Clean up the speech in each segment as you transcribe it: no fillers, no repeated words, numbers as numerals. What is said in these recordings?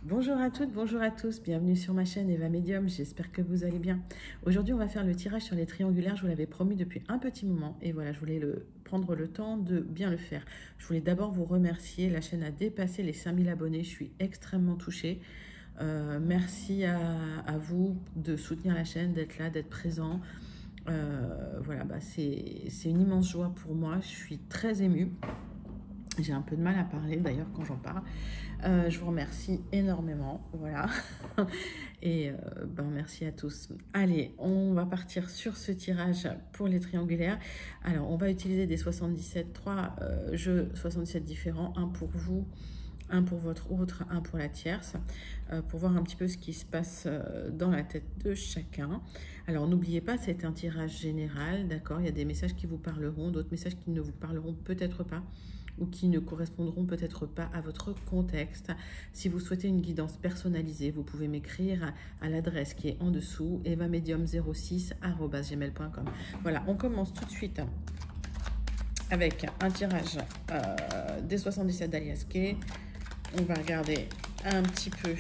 Bonjour à toutes, bonjour à tous, bienvenue sur ma chaîne Eva Medium, j'espère que vous allez bien. Aujourd'hui on va faire le tirage sur les triangulaires, je vous l'avais promis depuis un petit moment et voilà, je voulais prendre le temps de bien le faire. Je voulais d'abord vous remercier, la chaîne a dépassé les 5000 abonnés, je suis extrêmement touchée. Merci à vous de soutenir la chaîne, d'être là, d'être présent. Voilà, c'est une immense joie pour moi, je suis très émue. J'ai un peu de mal à parler d'ailleurs quand j'en parle. Je vous remercie énormément. Voilà. Et merci à tous. Allez, on va partir sur ce tirage pour les triangulaires. Alors, on va utiliser des 77, 3 jeux 77 différents. Un pour vous, un pour votre autre, un pour la tierce, pour voir un petit peu ce qui se passe dans la tête de chacun. Alors n'oubliez pas, c'est un tirage général, d'accord? Il y a des messages qui vous parleront, d'autres messages qui ne vous parleront peut-être pas, ou qui ne correspondront peut-être pas à votre contexte. Si vous souhaitez une guidance personnalisée, vous pouvez m'écrire à l'adresse qui est en dessous, evamedium06@gmail.com. Voilà, on commence tout de suite avec un tirage des 77 d'Alias Kay. On va regarder un petit peu,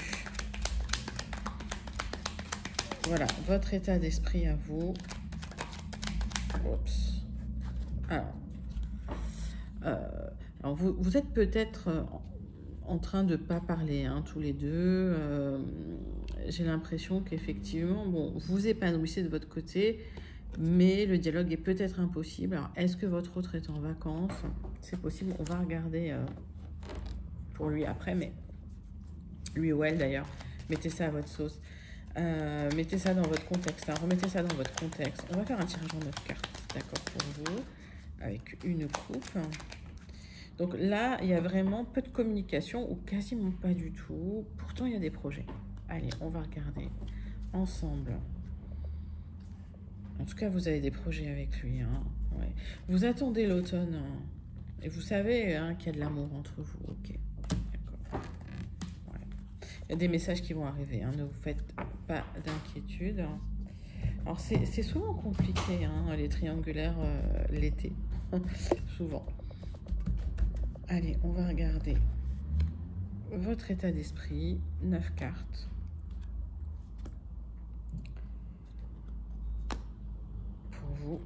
voilà, votre état d'esprit à vous. Oups. Alors vous êtes peut-être en train de ne pas parler, hein, tous les deux. J'ai l'impression qu'effectivement, bon, vous épanouissez de votre côté, mais le dialogue est peut-être impossible. Alors, est-ce que votre autre est en vacances? C'est possible, on va regarder pour lui après, mais lui ou elle d'ailleurs, mettez ça à votre sauce. Mettez ça dans votre contexte, hein, remettez ça dans votre contexte. On va faire un tirage en 9 cartes, d'accord, pour vous, avec une coupe. Donc là, il y a vraiment peu de communication ou quasiment pas du tout. Pourtant, il y a des projets. Allez, on va regarder ensemble. En tout cas, vous avez des projets avec lui. Hein. Ouais. Vous attendez l'automne. Hein. Et vous savez hein, qu'il y a de l'amour entre vous. Ok, d'accord. Ouais. Il y a des messages qui vont arriver. Hein. Ne vous faites pas d'inquiétude. Alors, c'est souvent compliqué, hein, les triangulaires l'été. Souvent. Allez, on va regarder votre état d'esprit, 9 cartes. Pour vous.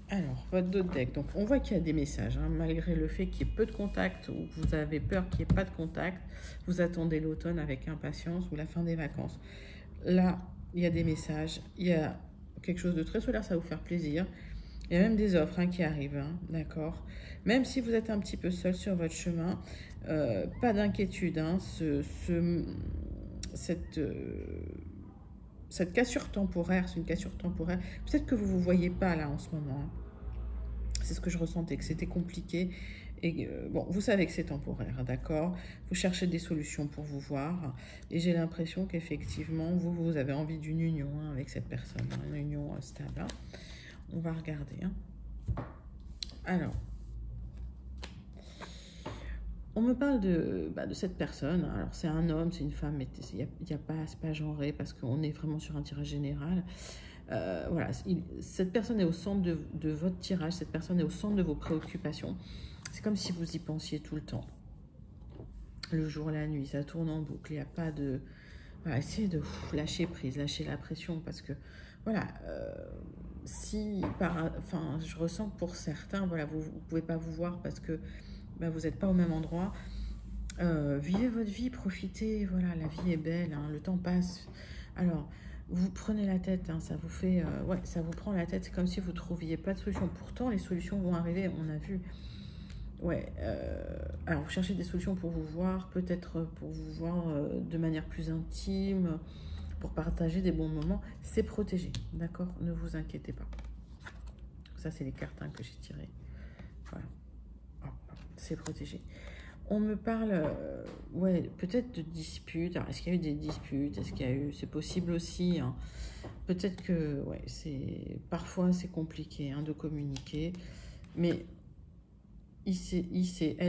Alors, votre dos de deck. Donc, on voit qu'il y a des messages, hein, malgré le fait qu'il y ait peu de contact ou que vous avez peur qu'il n'y ait pas de contact. Vous attendez l'automne avec impatience ou la fin des vacances. Là, il y a des messages. Il y a quelque chose de très solaire, ça va vous faire plaisir. Il y a même des offres hein, qui arrivent, hein, d'accord? Même si vous êtes un petit peu seul sur votre chemin, pas d'inquiétude. Hein, cette cassure temporaire, c'est une cassure temporaire. Peut-être que vous ne vous voyez pas là en ce moment. Hein. C'est ce que je ressentais, que c'était compliqué. Et bon, vous savez que c'est temporaire, hein, d'accord? Vous cherchez des solutions pour vous voir. Et j'ai l'impression qu'effectivement, vous avez envie d'une union hein, avec cette personne, hein, une union stable. Hein. On va regarder. Hein. Alors, on me parle de cette personne. Alors, c'est un homme, c'est une femme, mais c'est pas genré parce qu'on est vraiment sur un tirage général. Voilà, cette personne est au centre de votre tirage, cette personne est au centre de vos préoccupations. C'est comme si vous y pensiez tout le temps. Le jour, la nuit, ça tourne en boucle. Il n'y a pas de... Voilà, essayez de lâcher prise, lâcher la pression parce que, voilà, je ressens que pour certains, voilà, vous ne pouvez pas vous voir parce que vous n'êtes pas au même endroit. Vivez votre vie, profitez, voilà, la vie est belle, hein, le temps passe. Alors, vous prenez la tête, hein, ça vous fait, ça vous prend la tête, c'est comme si vous ne trouviez pas de solution. Pourtant, les solutions vont arriver, on a vu. Ouais, alors vous cherchez des solutions pour vous voir, peut-être pour vous voir de manière plus intime, pour partager des bons moments. C'est protégé, d'accord? Ne vous inquiétez pas. Ça, c'est les cartes hein, que j'ai tirées. Voilà. C'est protégé. On me parle, ouais, peut-être de disputes. Alors, est-ce qu'il y a eu des disputes? Est-ce qu'il y a eu... C'est possible aussi. Hein. Peut-être que, ouais, parfois, c'est compliqué hein, de communiquer. Mais elle,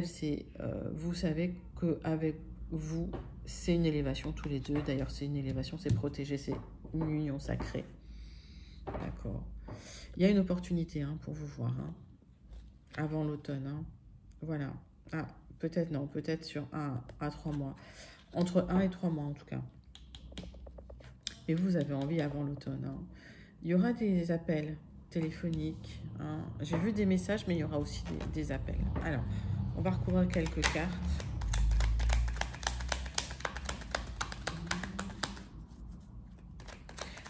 c'est... vous savez qu'avec vous, c'est une élévation tous les deux. D'ailleurs, c'est une élévation, c'est protégé, c'est une union sacrée. D'accord. Il y a une opportunité hein, pour vous voir, hein, avant l'automne. Hein. Voilà. Ah, peut-être non, peut-être sur 1 à 3 mois. Entre 1 et 3 mois en tout cas. Et vous avez envie avant l'automne. Hein. Il y aura des appels téléphoniques. Hein. J'ai vu des messages, mais il y aura aussi des appels. Alors, on va recouvrir quelques cartes.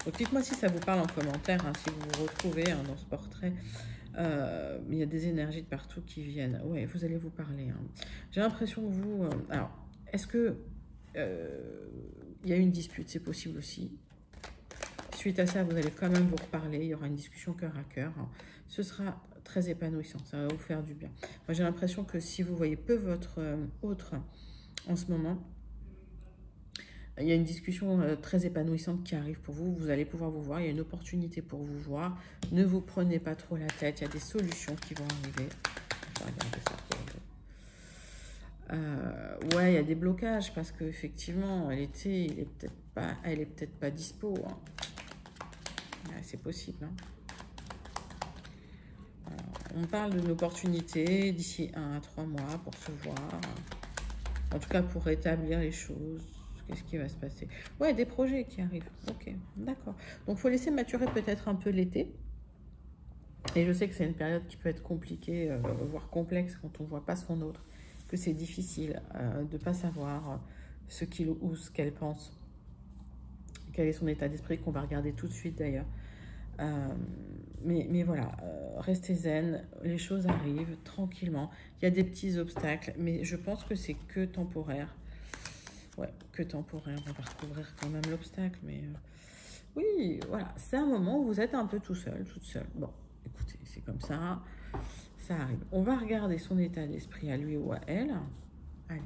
Donc, dites-moi si ça vous parle en commentaire, hein, si vous vous retrouvez hein, dans ce portrait. Il y a des énergies de partout qui viennent. Ouais, vous allez vous parler. Hein. J'ai l'impression que vous... alors, est-ce que il y a une dispute? C'est possible aussi. Suite à ça, vous allez quand même vous reparler. Il y aura une discussion cœur à cœur. Hein. Ce sera très épanouissant. Ça va vous faire du bien. Moi, j'ai l'impression que si vous voyez peu votre autre en ce moment, il y a une discussion très épanouissante qui arrive pour vous. Vous allez pouvoir vous voir. Il y a une opportunité pour vous voir. Ne vous prenez pas trop la tête. Il y a des solutions qui vont arriver. Je vais regarder ça pour vous. Ouais, il y a des blocages parce qu'effectivement, l'été, elle est peut-être pas dispo. Hein. Ouais, c'est possible. Hein. On parle d'une opportunité d'ici 1 à 3 mois pour se voir. En tout cas, pour rétablir les choses. Qu'est-ce qui va se passer? Ouais, des projets qui arrivent. Ok, d'accord. Donc, il faut laisser maturer peut-être un peu l'été. Et je sais que c'est une période qui peut être compliquée, voire complexe quand on ne voit pas son autre. Que c'est difficile de ne pas savoir ce qu'il ou ce qu'elle pense. Quel est son état d'esprit qu'on va regarder tout de suite d'ailleurs. Mais voilà, restez zen, les choses arrivent tranquillement. Il y a des petits obstacles, mais je pense que c'est que temporaire. Ouais, que temporaire. On va recouvrir quand même l'obstacle, mais oui, voilà. C'est un moment où vous êtes un peu tout seul, toute seule. Bon, écoutez, c'est comme ça. Ça arrive. On va regarder son état d'esprit à lui ou à elle. Allez.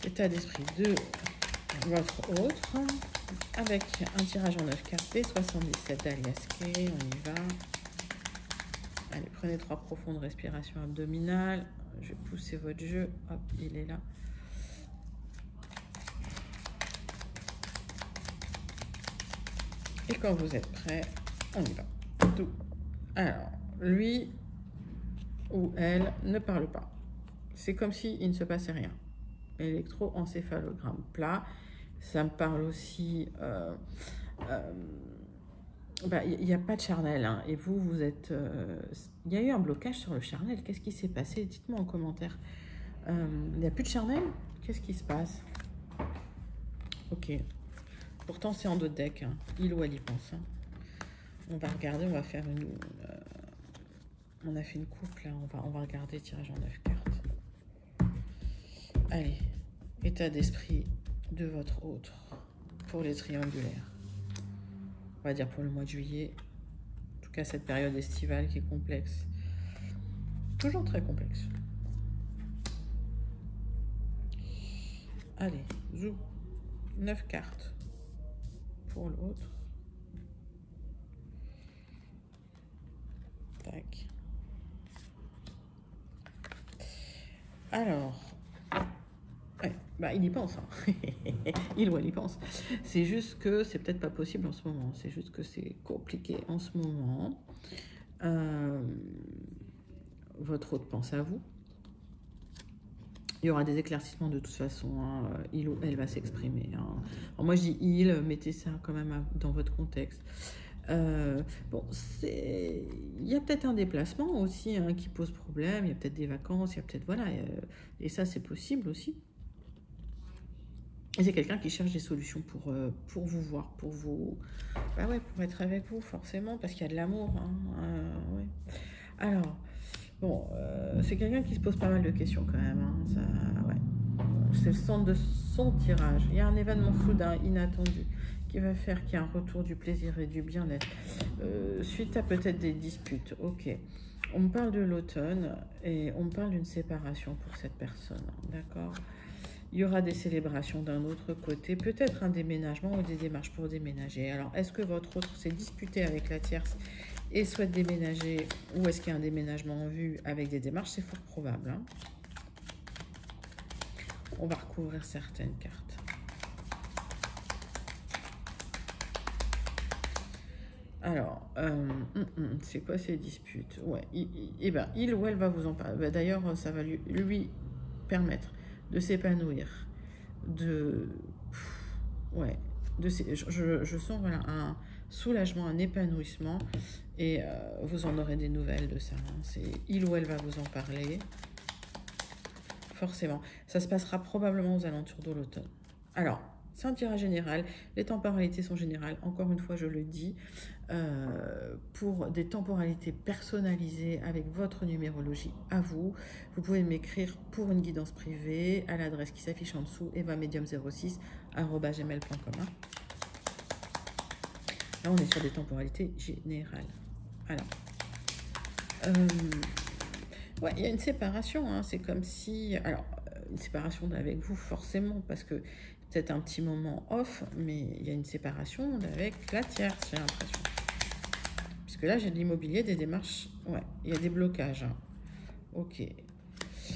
État d'esprit de votre autre. Avec un tirage en 9 cartes des 77 d'Alias Kay. On y va. Allez, prenez 3 profondes respirations abdominales. Je vais pousser votre jeu. Hop, il est là. Et quand vous êtes prêts, on y va. Tout. Alors, lui ou elle ne parle pas. C'est comme s'il ne se passait rien. Électroencéphalogramme plat. Ça me parle aussi... il n'y a pas de charnel. Hein, et vous êtes... il y a eu un blocage sur le charnel. Qu'est-ce qui s'est passé? Dites-moi en commentaire. Il n'y a plus de charnel? Qu'est-ce qui se passe? Ok. Pourtant, c'est en dos de deck. Hein. Il ou elle y pense. Hein. On va regarder, on va faire une... on a fait une coupe, là. On va regarder tirage en 9 cartes. Allez. État d'esprit de votre autre pour les triangulaires. On va dire pour le mois de juillet. En tout cas, cette période estivale qui est complexe. Toujours très complexe. Allez, zou. 9 cartes pour l'autre. Tac. Alors, ouais, bah, il y pense. Hein. Il ou elle y pense. C'est juste que c'est peut-être pas possible en ce moment. C'est juste que c'est compliqué en ce moment. Votre autre pense à vous. Il y aura des éclaircissements de toute façon. Hein. Il ou elle va s'exprimer. Hein. Alors moi, je dis il, mettez ça quand même dans votre contexte. Bon, il y a peut-être un déplacement aussi hein, qui pose problème. Il y a peut-être des vacances. Il y a peut-être... Voilà. Et ça, c'est possible aussi. Et c'est quelqu'un qui cherche des solutions pour vous voir, pour vous... Bah ouais, pour être avec vous, forcément, parce qu'il y a de l'amour. Hein. Ouais. Alors... Bon, c'est quelqu'un qui se pose pas mal de questions quand même. Hein. Ça, ouais. C'est le centre de son tirage. Il y a un événement soudain, inattendu, qui va faire qu'il y a un retour du plaisir et du bien-être. Suite à peut-être des disputes. Ok. On me parle de l'automne et on me parle d'une séparation pour cette personne. D'accord? Il y aura des célébrations d'un autre côté, peut-être un déménagement ou des démarches pour déménager. Alors, est-ce que votre autre s'est disputé avec la tierce et souhaite déménager, ou est-ce qu'il y a un déménagement en vue avec des démarches? C'est fort probable. Hein. On va recouvrir certaines cartes. Alors, c'est quoi ces disputes? Ouais, eh ben, il ou elle va vous en parler. Bah, d'ailleurs, ça va lui permettre de s'épanouir, de... Ouais, je sens voilà, un soulagement, un épanouissement, et vous en aurez des nouvelles de ça. Hein. Il ou elle va vous en parler, forcément. Ça se passera probablement aux alentours de l'automne. Alors, c'est un tirage général, les temporalités sont générales, encore une fois je le dis, pour des temporalités personnalisées avec votre numérologie à vous. Vous pouvez m'écrire pour une guidance privée à l'adresse qui s'affiche en dessous, evamedium06@gmail.com. Là on est sur des temporalités générales. Alors, ouais, il y a une séparation, hein, c'est comme si... Alors, une séparation avec vous forcément, parce que peut-être un petit moment off, mais il y a une séparation avec la tierce, j'ai l'impression. Puisque là, j'ai de l'immobilier, des démarches... Ouais, il y a des blocages. Hein. Ok.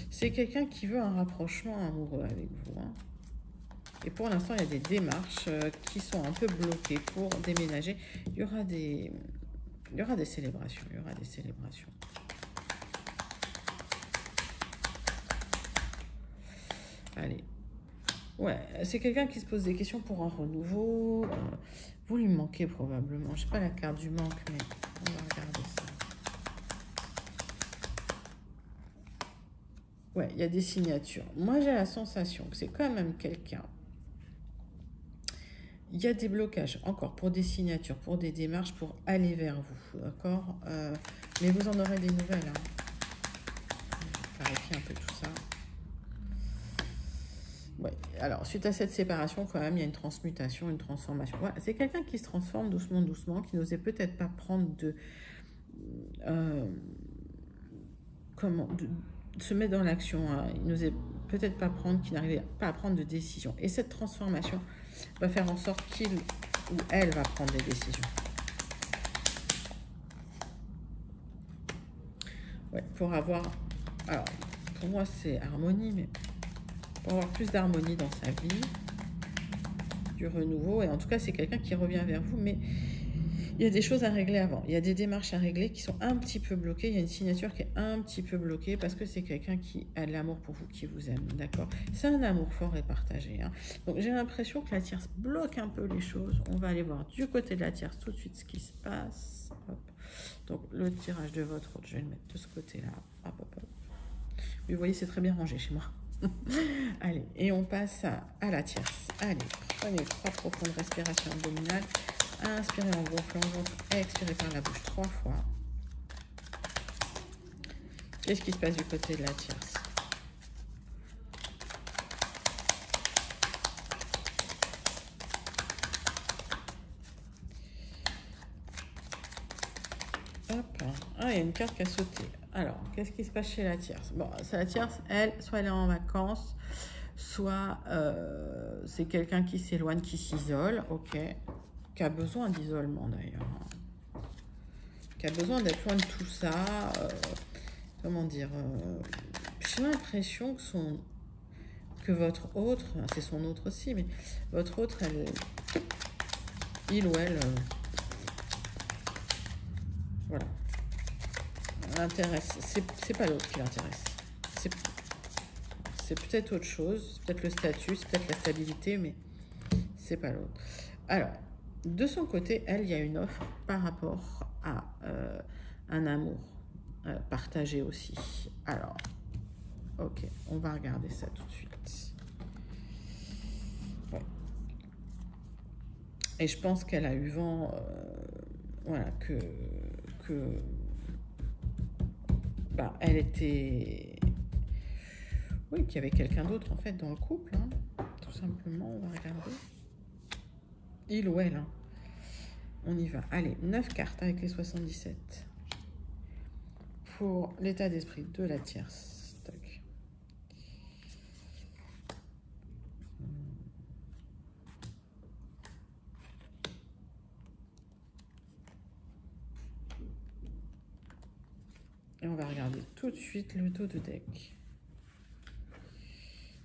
C'est quelqu'un qui veut un rapprochement amoureux avec vous. Hein. Et pour l'instant, il y a des démarches qui sont un peu bloquées pour déménager. Il y aura des célébrations. Il y aura des célébrations. Allez. Ouais, c'est quelqu'un qui se pose des questions pour un renouveau. Vous lui manquez probablement. Je sais pas la carte du manque, mais on va regarder ça. Ouais, il y a des signatures. Moi, j'ai la sensation que c'est quand même quelqu'un. Il y a des blocages encore pour des signatures, pour des démarches, pour aller vers vous, d'accord, mais vous en aurez des nouvelles. Hein. Je vais clarifier un peu tout ça. Ouais. Alors, suite à cette séparation, quand même, il y a une transmutation, une transformation. Ouais, c'est quelqu'un qui se transforme doucement, doucement, qui n'osait peut-être pas prendre de... se mettre dans l'action. Hein. Il n'osait peut-être pas prendre, qu'il n'arrivait pas à prendre de décision. Et cette transformation va faire en sorte qu'il ou elle va prendre des décisions. Ouais, pour avoir... Alors, pour moi, c'est harmonie, mais... Pour avoir plus d'harmonie dans sa vie, du renouveau, et en tout cas c'est quelqu'un qui revient vers vous, mais il y a des choses à régler avant, il y a des démarches à régler qui sont un petit peu bloquées, il y a une signature qui est un petit peu bloquée parce que c'est quelqu'un qui a de l'amour pour vous, qui vous aime, d'accord, c'est un amour fort et partagé, hein. Donc j'ai l'impression que la tierce bloque un peu les choses. On va aller voir du côté de la tierce tout de suite ce qui se passe. Hop. Donc le tirage de votre autre, je vais le mettre de ce côté là, hop, hop, hop. Oui, vous voyez, c'est très bien rangé chez moi. Allez, et on passe à la tierce. Allez, prenez 3 profondes respirations abdominales. Inspirez en gonflant le ventre, expirez par la bouche 3 fois. Qu'est-ce qui se passe du côté de la tierce? Hop. Ah, il y a une carte qui a sauté. Alors, qu'est-ce qui se passe chez la tierce? Bon, c'est la tierce, elle, soit elle est en vacances, soit c'est quelqu'un qui s'éloigne, qui s'isole, ok, qui a besoin d'isolement d'ailleurs, qui a besoin d'être loin de tout ça. Comment dire, j'ai l'impression que votre autre, c'est son autre aussi, mais votre autre, il ou elle, voilà, l'intéresse. C'est pas l'autre qui l'intéresse. C'est peut-être autre chose, peut-être le statut, c'est peut-être la stabilité, mais c'est pas l'autre. Alors, de son côté, elle, il y a une offre par rapport à un amour partagé aussi. Alors, ok, on va regarder ça tout de suite. Ouais. Et je pense qu'elle a eu vent, voilà, bah, elle était... Oui, qu'il y avait quelqu'un d'autre en fait dans le couple, hein. Tout simplement, on va regarder. Il ou elle, hein. On y va. Allez, 9 cartes avec les 77. Pour l'état d'esprit de la tierce. Tac. Et on va regarder tout de suite le dos de deck.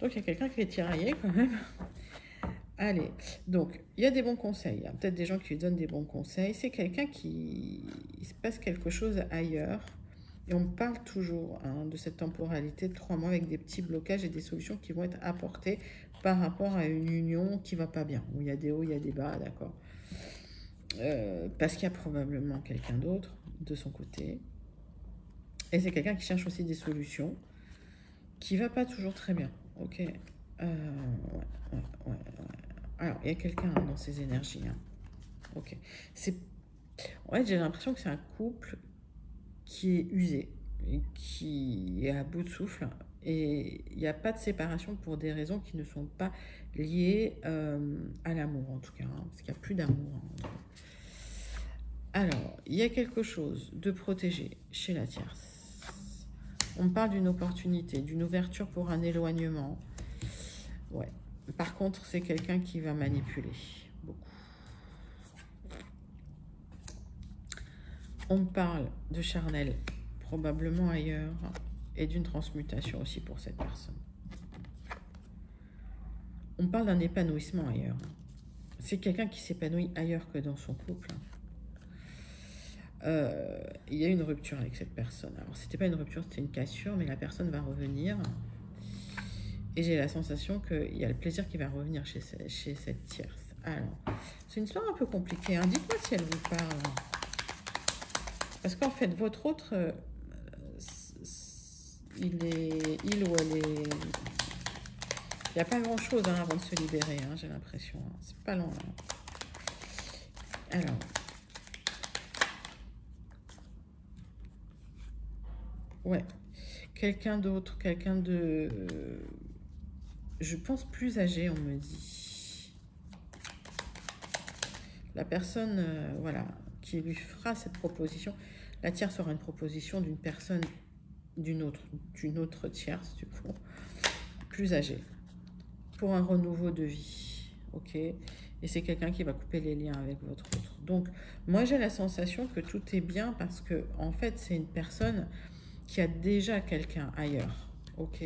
Donc il y a quelqu'un qui est tiraillé quand même. Allez, donc, il y a des bons conseils. Il y a peut-être des gens qui lui donnent des bons conseils. C'est quelqu'un qui... Il se passe quelque chose ailleurs. Et on parle toujours hein, de cette temporalité de 3 mois avec des petits blocages et des solutions qui vont être apportées par rapport à une union qui va pas bien. Où il y a des hauts, il y a des bas, d'accord. Parce qu'il y a probablement quelqu'un d'autre de son côté. Et c'est quelqu'un qui cherche aussi des solutions qui va pas toujours très bien. Ok. Ouais. Alors, il y a quelqu'un dans ces énergies. Hein. Ok. En fait, j'ai l'impression que c'est un couple qui est usé, et qui est à bout de souffle. Et il n'y a pas de séparation pour des raisons qui ne sont pas liées à l'amour, en tout cas. Hein, parce qu'il n'y a plus d'amour. Hein. Alors, il y a quelque chose de protégé chez la tierce. On parle d'une opportunité, d'une ouverture pour un éloignement. Ouais. Par contre, c'est quelqu'un qui va manipuler beaucoup. On parle de charnel, probablement ailleurs, et d'une transmutation aussi pour cette personne. On parle d'un épanouissement ailleurs. C'est quelqu'un qui s'épanouit ailleurs que dans son couple. Il y a une rupture avec cette personne. Alors, c'était pas une rupture, c'était une cassure, mais la personne va revenir. Et j'ai la sensation qu'il y a le plaisir qui va revenir chez cette tierce. Alors, c'est une histoire un peu compliquée. Hein. Dites-moi si elle vous parle. Parce qu'en fait, votre autre, il ou elle est... Il n'y a pas grand-chose hein, avant de se libérer, hein, j'ai l'impression. Hein. C'est pas long. Hein. Alors... Ouais. Quelqu'un d'autre, quelqu'un de... je pense plus âgé, on me dit. La personne, voilà, qui lui fera cette proposition. La tierce sera une proposition d'une personne, d'une autre tierce, du coup, plus âgée, pour un renouveau de vie, ok. Et c'est quelqu'un qui va couper les liens avec votre autre. Donc, moi, j'ai la sensation que tout est bien parce que, en fait, c'est une personne qui a déjà quelqu'un ailleurs, ok.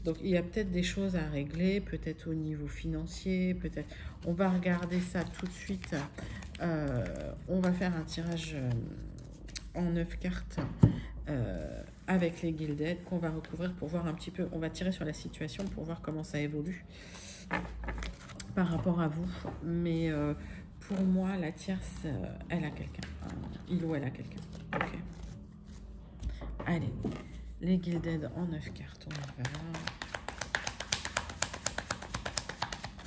Donc, il y a peut-être des choses à régler, peut-être au niveau financier, peut-être... On va regarder ça tout de suite. On va faire un tirage en 9 cartes avec les Gilded qu'on va recouvrir pour voir un petit peu... On va tirer sur la situation pour voir comment ça évolue par rapport à vous. Mais pour moi, la tierce, elle a quelqu'un. Il ou elle a quelqu'un. Ok. Allez, les Gilded en 9 cartes, on y va.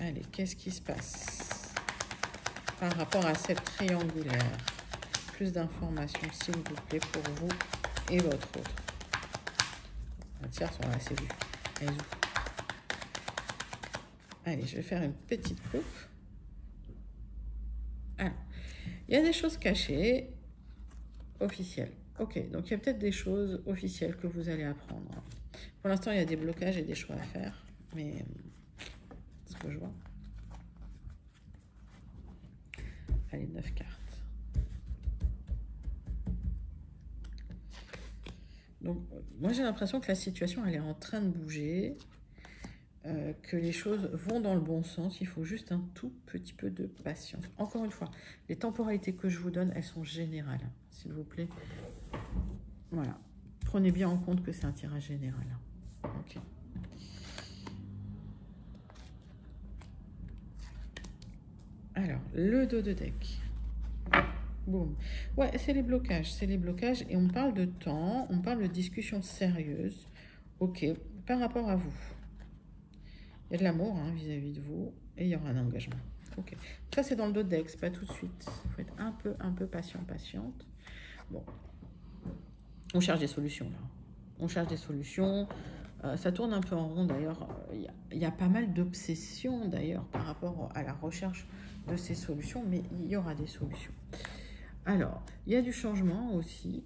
Allez, qu'est-ce qui se passe par rapport à cette triangulaire? Plus d'informations, s'il vous plaît, pour vous et votre autre. La tierce, on l'a assez vu. Allez, je vais faire une petite coupe. Ah, il y a des choses cachées, officielles. Ok, donc il y a peut-être des choses officielles que vous allez apprendre. Pour l'instant, il y a des blocages et des choix à faire, mais c'est ce que je vois. Allez, 9 cartes. Donc, moi, j'ai l'impression que la situation, elle est en train de bouger, que les choses vont dans le bon sens. Il faut juste un tout petit peu de patience. Encore une fois, les temporalités que je vous donne, elles sont générales, s'il vous plaît. Voilà. Prenez bien en compte que c'est un tirage général. Ok. Alors, le dos de deck. Boum. Ouais, c'est les blocages. C'est les blocages. Et on parle de temps. On parle de discussions sérieuses. Ok. Par rapport à vous. Il y a de l'amour hein, vis-à-vis de vous. Et il y aura un engagement. Ok. Ça, c'est dans le dos de deck. C'est pas tout de suite. Il faut être un peu patient, patiente. Bon. On cherche des solutions, là. On cherche des solutions. Ça tourne un peu en rond, d'ailleurs. Il y a pas mal d'obsessions, d'ailleurs, par rapport à la recherche de ces solutions. Mais il y aura des solutions. Alors, il y a du changement aussi.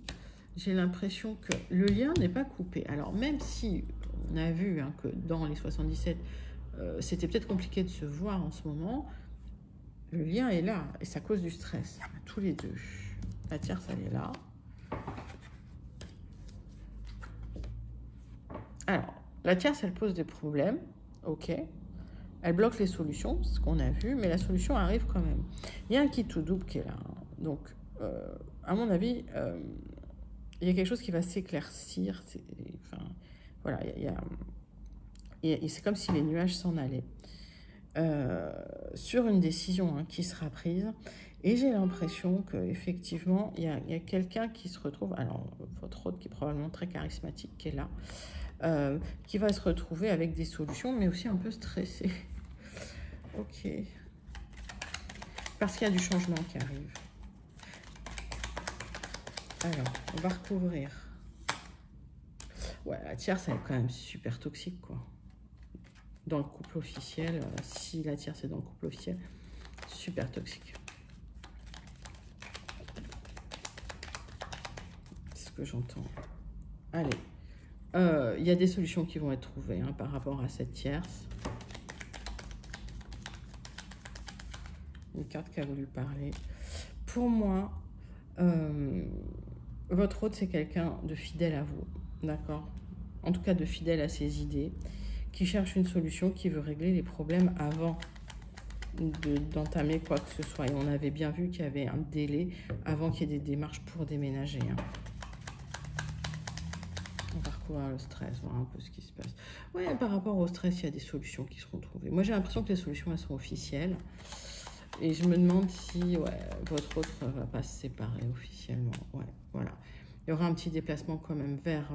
J'ai l'impression que le lien n'est pas coupé. Alors, même si on a vu hein, que dans les 77, c'était peut-être compliqué de se voir en ce moment, le lien est là. Et ça cause du stress à tous les deux. La tierce, elle est là. Alors, la tierce, elle pose des problèmes. Ok. Elle bloque les solutions, ce qu'on a vu, mais la solution arrive quand même. Il y a un kit tout double qui est là. Donc, à mon avis, il y a quelque chose qui va s'éclaircir. Enfin, voilà, c'est comme si les nuages s'en allaient. Sur une décision hein, qui sera prise. Et j'ai l'impression qu'effectivement, il y a quelqu'un qui se retrouve, alors votre hôte qui est probablement très charismatique, qui est là, qui va se retrouver avec des solutions, mais aussi un peu stressé. Ok. Parce qu'il y a du changement qui arrive. Alors, on va recouvrir. Ouais, la tierce, elle est quand même super toxique, quoi. Dans le couple officiel, si la tierce est dans le couple officiel, super toxique. C'est ce que j'entends. Allez. Il y a des solutions qui vont être trouvées hein, par rapport à cette tierce. Une carte qui a voulu parler. Pour moi, votre hôte, c'est quelqu'un de fidèle à vous, d'accord? En tout cas, de fidèle à ses idées, qui cherche une solution, qui veut régler les problèmes avant d'entamer quoi que ce soit. Et on avait bien vu qu'il y avait un délai avant qu'il y ait des démarches pour déménager. Hein. On va recouvrir le stress, voir un peu ce qui se passe. Oui, par rapport au stress, il y a des solutions qui seront trouvées. Moi, j'ai l'impression que les solutions, elles sont officielles. Et je me demande si votre autre ne va pas se séparer officiellement. Ouais, voilà. Il y aura un petit déplacement quand même vers...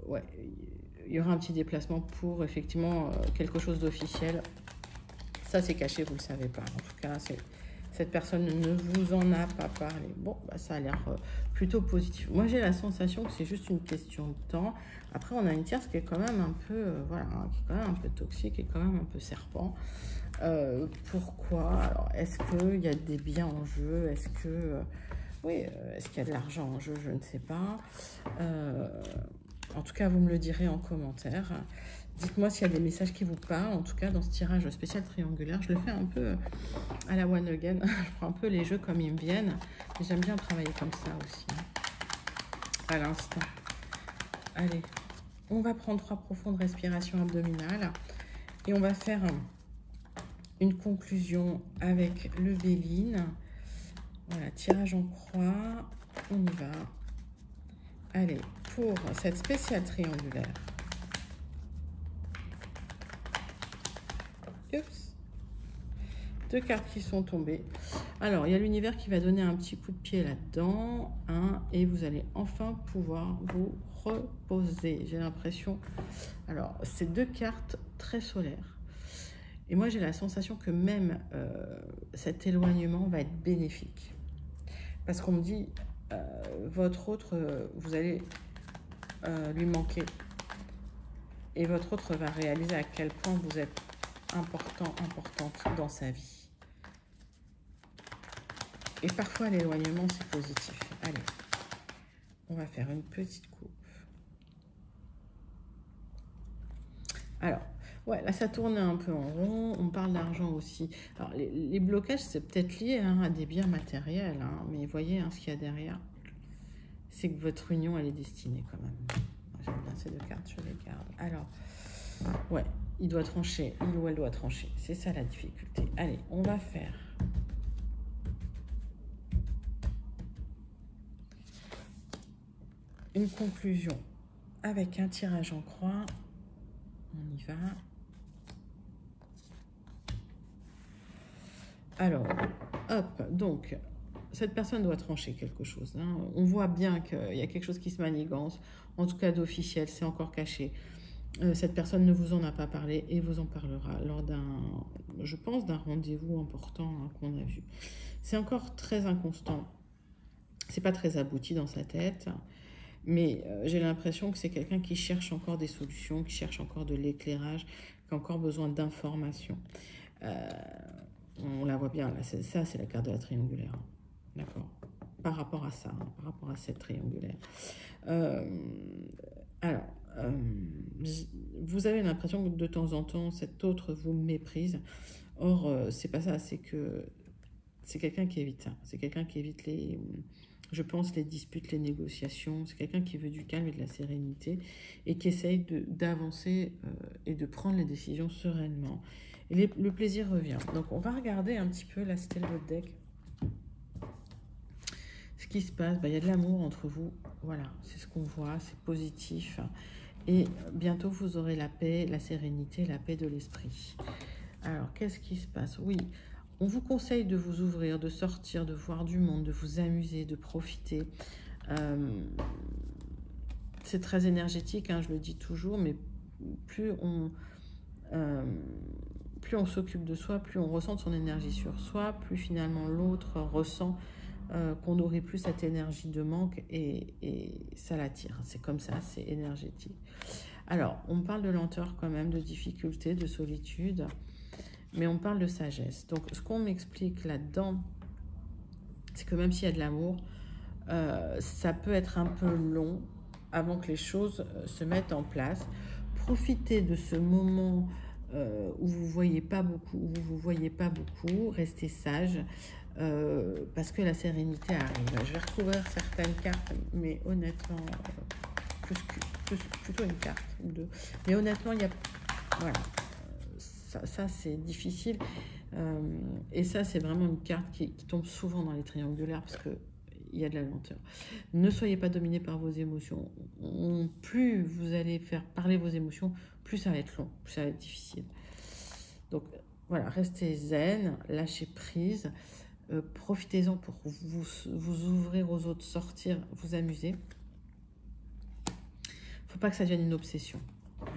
ouais, il y aura un petit déplacement pour effectivement quelque chose d'officiel. Ça, c'est caché, vous ne le savez pas. En tout cas, cette personne ne vous en a pas parlé. Bon, bah, ça a l'air plutôt positif. Moi, j'ai la sensation que c'est juste une question de temps. Après, on a une tierce qui est quand même un peu, voilà, hein, qui est quand même un peu toxique et quand même un peu serpent. Pourquoi? Alors, est-ce qu'il y a des biens en jeu? Est-ce que... oui, est-ce qu'il y a de l'argent en jeu? Je ne sais pas. En tout cas, vous me le direz en commentaire. Dites-moi s'il y a des messages qui vous parlent. En tout cas, dans ce tirage spécial triangulaire, je le fais un peu à la one again. Je prends un peu les jeux comme ils me viennent. Et j'aime bien travailler comme ça aussi. À l'instant. Allez, on va prendre 3 profondes respirations abdominales. Et on va faire une conclusion avec le Béline. Voilà, tirage en croix. On y va. Allez, pour cette spéciale triangulaire. Oups. 2 cartes qui sont tombées. Alors, il y a l'univers qui va donner un petit coup de pied là-dedans. Hein, et vous allez enfin pouvoir vous reposer. J'ai l'impression... Alors, c'est 2 cartes très solaires. Et moi, j'ai la sensation que même cet éloignement va être bénéfique. Parce qu'on me dit, votre autre, vous allez lui manquer. Et votre autre va réaliser à quel point vous êtes importante dans sa vie. Et parfois, l'éloignement, c'est positif. Allez, on va faire une petite coupe. Alors, ouais, là, ça tourne un peu en rond. On parle d'argent aussi. Alors, les blocages, c'est peut-être lié hein, à des biens matériels. Hein, mais voyez hein, ce qu'il y a derrière. C'est que votre union, elle est destinée quand même. J'aime bien ces 2 cartes, je les garde. Alors, ouais, il doit trancher. Il ou elle doit trancher. C'est ça la difficulté. Allez, on va faire... une conclusion avec un tirage en croix. On y va. Alors, hop, donc, cette personne doit trancher quelque chose. Hein. On voit bien qu'il y a quelque chose qui se manigance. En tout cas, d'officiel, c'est encore caché. Cette personne ne vous en a pas parlé et vous en parlera lors d'un, je pense, d'un rendez-vous important hein, qu'on a vu. C'est encore très inconstant. C'est pas très abouti dans sa tête. Mais j'ai l'impression que c'est quelqu'un qui cherche encore des solutions, qui cherche encore de l'éclairage, qui a encore besoin d'informations. On la voit bien, là, ça c'est la carte de la triangulaire. D'accord? Par rapport à ça, hein, par rapport à cette triangulaire. Alors, vous avez l'impression que de temps en temps, cet autre vous méprise. Or, c'est pas ça, c'est que c'est quelqu'un qui évite ça. C'est quelqu'un qui évite je pense, les disputes, les négociations. C'est quelqu'un qui veut du calme et de la sérénité et qui essaye d'avancer et de prendre les décisions sereinement. Et le plaisir revient. Donc, on va regarder un petit peu, là, c'était le votre deck. Ce qui se passe, il y a de l'amour entre vous. Voilà, c'est ce qu'on voit, c'est positif. Et bientôt, vous aurez la paix, la sérénité, la paix de l'esprit. Alors, qu'est-ce qui se passe? Oui, on vous conseille de vous ouvrir, de sortir, de voir du monde, de vous amuser, de profiter. C'est très énergétique, hein, je le dis toujours, mais plus on s'occupe de soi, plus on ressent son énergie sur soi, plus finalement l'autre ressent qu'on n'aurait plus cette énergie de manque et ça l'attire. C'est comme ça, c'est énergétique. Alors, on parle de lenteur quand même, de difficulté, de solitude, mais on parle de sagesse. Donc, ce qu'on m'explique là-dedans, c'est que même s'il y a de l'amour, ça peut être un peu long avant que les choses se mettent en place. Profitez de ce moment où vous voyez pas beaucoup, restez sage. Parce que la sérénité arrive. Je vais recouvrir certaines cartes, mais honnêtement, plutôt une carte ou deux. Mais honnêtement, il y a... Voilà, ça c'est difficile. Et ça, c'est vraiment une carte qui tombe souvent dans les triangulaires parce que il y a de la lenteur. Ne soyez pas dominé par vos émotions. Plus vous allez faire parler vos émotions, plus ça va être long, plus ça va être difficile. Donc, voilà, restez zen, lâchez prise. Profitez-en pour vous ouvrir aux autres, sortir, vous amuser. Faut pas que ça devienne une obsession.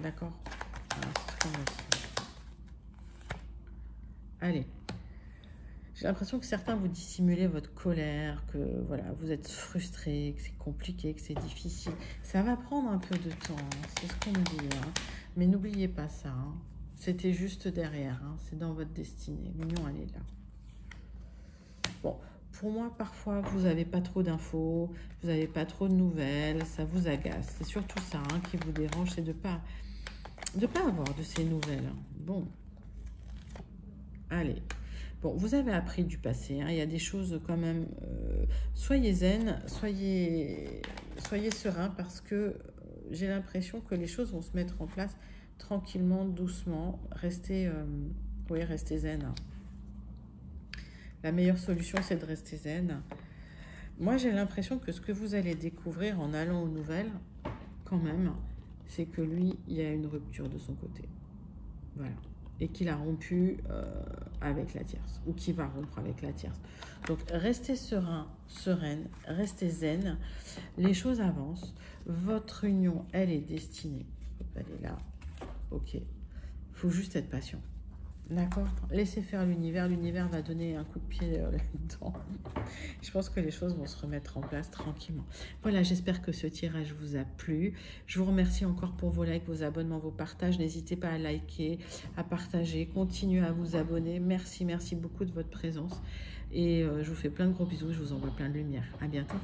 D'accord? Allez. J'ai l'impression que certains vous dissimulez votre colère, que voilà, vous êtes frustré, que c'est compliqué, que c'est difficile. Ça va prendre un peu de temps, hein, c'est ce qu'on me dit. Hein. Mais n'oubliez pas ça. Hein. C'était juste derrière. Hein, c'est dans votre destinée. Mignon, elle est là. Bon, pour moi, parfois, vous n'avez pas trop d'infos, vous n'avez pas trop de nouvelles, ça vous agace. C'est surtout ça hein, qui vous dérange, c'est de pas avoir de ces nouvelles. Bon, allez. Bon, vous avez appris du passé, hein, il y a des choses quand même. Soyez zen, soyez serein parce que j'ai l'impression que les choses vont se mettre en place tranquillement, doucement. Restez zen. Hein. La meilleure solution, c'est de rester zen. Moi, j'ai l'impression que ce que vous allez découvrir en allant aux nouvelles, quand même, c'est que lui, il y a une rupture de son côté. Voilà. Et qu'il a rompu avec la tierce, ou qu'il va rompre avec la tierce. Donc, restez serein, sereine, restez zen. Les choses avancent. Votre union, elle est destinée. Hop, elle est là. Ok. Il faut juste être patient. D'accord? Laissez faire l'univers. L'univers va donner un coup de pied là-dedans. Je pense que les choses vont se remettre en place tranquillement. Voilà, j'espère que ce tirage vous a plu. Je vous remercie encore pour vos likes, vos abonnements, vos partages. N'hésitez pas à liker, à partager, continuez à vous abonner. Merci, merci beaucoup de votre présence. Et je vous fais plein de gros bisous. Je vous envoie plein de lumière. À bientôt.